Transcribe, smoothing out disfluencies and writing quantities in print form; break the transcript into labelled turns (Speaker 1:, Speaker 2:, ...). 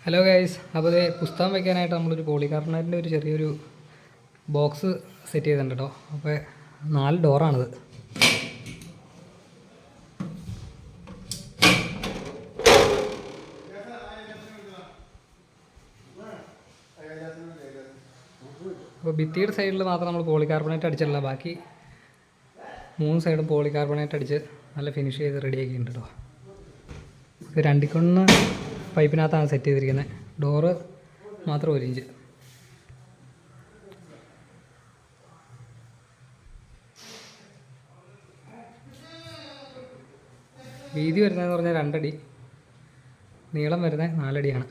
Speaker 1: Hello guys, അപ്പോൾ പുസ്തകം വയ്ക്കാനായിട്ട് നമ്മളൊരു പോളികാർബണേറ്റിൻ്റെ ഒരു ചെറിയൊരു ബോക്സ് സെറ്റ് ചെയ്തിട്ടുണ്ട് കേട്ടോ. അപ്പോൾ 4 ഡോറാണിത്. അപ്പോൾ ഭിത്തിയുടെ സൈഡിൽ മാത്രം നമ്മൾ പോളികാർബണേറ്റ് അടിച്ചിട്ടില്ല, ബാക്കി 3 സൈഡും പോളികാർബണേറ്റ് അടിച്ച് നല്ല ഫിനിഷ് ചെയ്ത് റെഡിയാക്കിയിട്ടുണ്ട് കേട്ടോ. ഇത് 2 പൈപ്പിനകത്താണ് സെറ്റ് ചെയ്തിരിക്കുന്നത്. ഡോറ് മാത്രം 1 ഇഞ്ച്. വീതി വരുന്നതെന്ന് പറഞ്ഞാൽ 2 അടി, നീളം വരുന്നത് 4 അടിയാണ്.